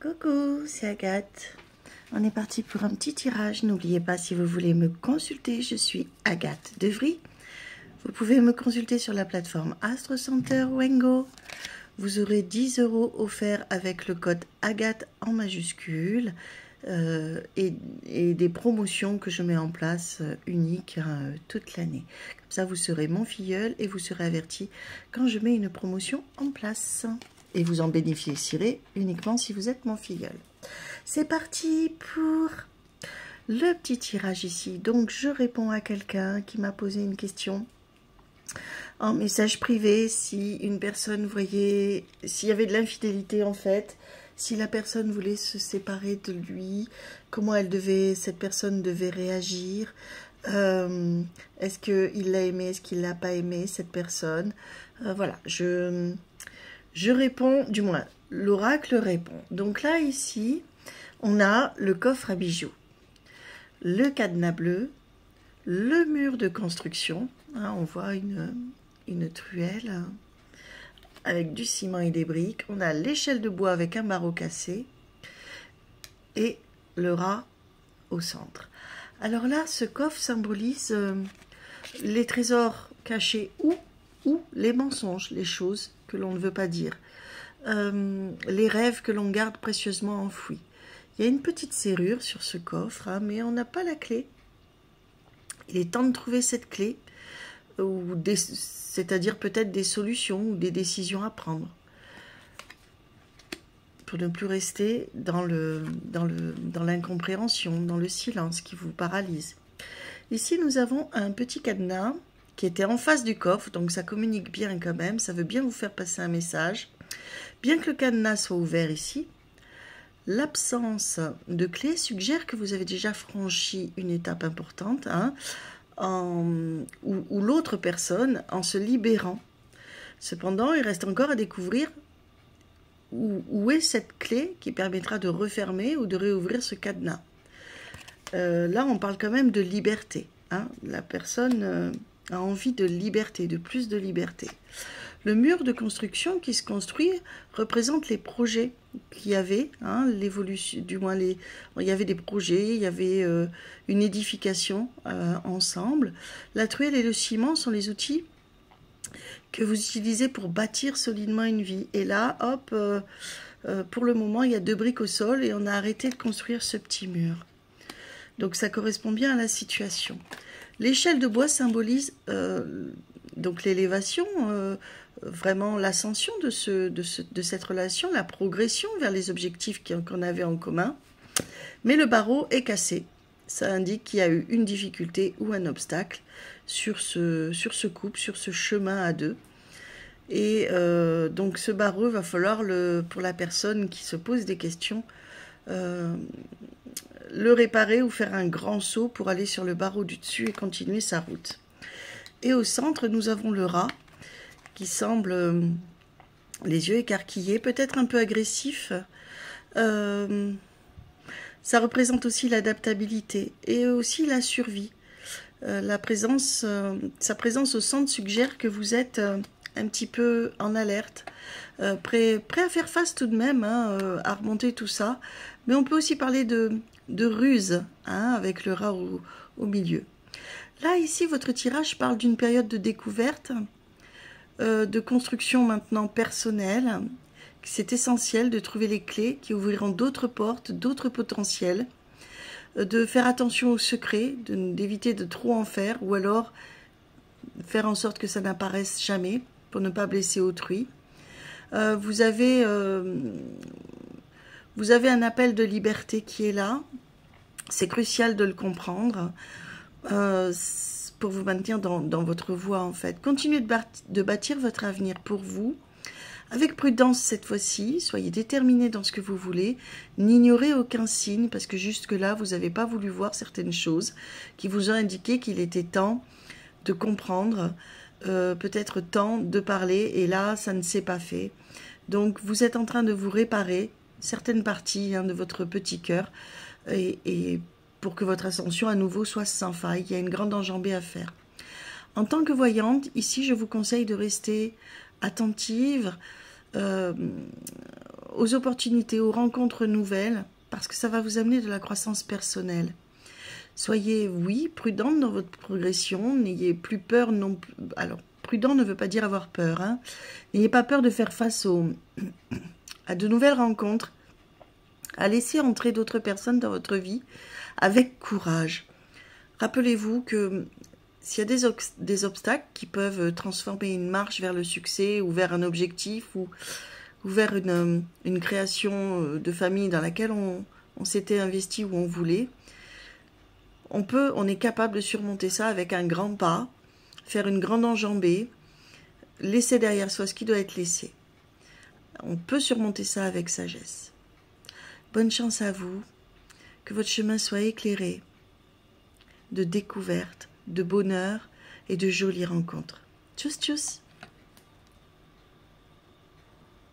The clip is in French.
Coucou, c'est Agathe. On est parti pour un petit tirage. N'oubliez pas, si vous voulez me consulter, je suis Agathe Devry. Vous pouvez me consulter sur la plateforme Astro Center Wengo. Vous aurez 10 € offerts avec le code Agathe en majuscule et des promotions que je mets en place uniques toute l'année. Comme ça, vous serez mon filleul et vous serez averti quand je mets une promotion en place. Et vous en bénéficierez uniquement si vous êtes mon filleul. C'est parti pour le petit tirage ici. Donc, je réponds à quelqu'un qui m'a posé une question en message privé. Si une personne voyait, s'il y avait de l'infidélité en fait, si la personne voulait se séparer de lui, comment cette personne devait réagir. Est-ce qu'il l'a aimé, est-ce qu'il l'a pas aimé cette personne. Voilà, je réponds, du moins, l'oracle répond. Donc là, ici, on a le coffre à bijoux, le cadenas bleu, le mur de construction. Hein, on voit une truelle hein, avec du ciment et des briques. On a l'échelle de bois avec un barreau cassé et le rat au centre. Alors là, ce coffre symbolise les trésors cachés ou les mensonges, les choses que l'on ne veut pas dire, les rêves que l'on garde précieusement enfouis. Il y a une petite serrure sur ce coffre, hein, mais on n'a pas la clé. Il est temps de trouver cette clé, c'est-à-dire peut-être des solutions ou des décisions à prendre, pour ne plus rester dans l'incompréhension, dans le silence qui vous paralyse. Ici, nous avons un petit cadenas qui était en face du coffre, donc ça communique bien quand même, ça veut bien vous faire passer un message. Bien que le cadenas soit ouvert ici, l'absence de clé suggère que vous avez déjà franchi une étape importante, hein, ou l'autre personne en se libérant. Cependant, il reste encore à découvrir où est cette clé qui permettra de refermer ou de réouvrir ce cadenas. Là, on parle quand même de liberté. Hein. La personne a envie de liberté, de plus de liberté. Le mur de construction qui se construit représente les projets qu'il y avait, hein, l'évolution, du moins il y avait des projets, il y avait une édification ensemble. La truelle et le ciment sont les outils que vous utilisez pour bâtir solidement une vie. Et là, hop, pour le moment, il y a 2 briques au sol et on a arrêté de construire ce petit mur. Donc ça correspond bien à la situation. L'échelle de bois symbolise donc l'élévation, vraiment l'ascension de cette relation, la progression vers les objectifs qu'on avait en commun. Mais le barreau est cassé. Ça indique qu'il y a eu une difficulté ou un obstacle sur ce couple, sur ce chemin à deux. Et donc ce barreau, va falloir, pour la personne qui se pose des questions, le réparer ou faire un grand saut pour aller sur le barreau du dessus et continuer sa route. Et au centre, nous avons le rat qui semble les yeux écarquillés, peut-être un peu agressif. Ça représente aussi l'adaptabilité et aussi la survie. Sa présence au centre suggère que vous êtes un petit peu en alerte, prêt à faire face tout de même, hein, à remonter tout ça. Mais on peut aussi parler de ruse, hein, avec le rat au milieu. Là, ici, votre tirage parle d'une période de découverte, de construction maintenant personnelle. C'est essentiel de trouver les clés qui ouvriront d'autres portes, d'autres potentiels, de faire attention aux secrets, d'éviter de trop en faire, ou alors faire en sorte que ça n'apparaisse jamais, pour ne pas blesser autrui. Vous avez un appel de liberté qui est là. C'est crucial de le comprendre pour vous maintenir dans votre voie, en fait. Continuez de bâtir votre avenir pour vous, avec prudence cette fois-ci. Soyez déterminés dans ce que vous voulez. N'ignorez aucun signe, parce que jusque-là, vous n'avez pas voulu voir certaines choses qui vous ont indiqué qu'il était temps de comprendre, peut-être temps de parler, et là, ça ne s'est pas fait. Donc, vous êtes en train de vous réparer certaines parties, hein, de votre petit cœur, et pour que votre ascension à nouveau soit sans faille. Il y a une grande enjambée à faire. En tant que voyante, ici, je vous conseille de rester attentive aux opportunités, aux rencontres nouvelles, parce que ça va vous amener de la croissance personnelle. Soyez, oui, prudente dans votre progression, n'ayez plus peur non plus. Alors, prudent ne veut pas dire avoir peur, hein. N'ayez pas peur de faire face à de nouvelles rencontres, à laisser entrer d'autres personnes dans votre vie avec courage. Rappelez-vous que s'il y a des obstacles qui peuvent transformer une marche vers le succès ou vers un objectif ou vers une création de famille dans laquelle on s'était investi ou on voulait, on est capable de surmonter ça avec un grand pas, faire une grande enjambée, laisser derrière soi ce qui doit être laissé. On peut surmonter ça avec sagesse. Bonne chance à vous, que votre chemin soit éclairé de découvertes, de bonheur et de jolies rencontres. Tchuss tchuss!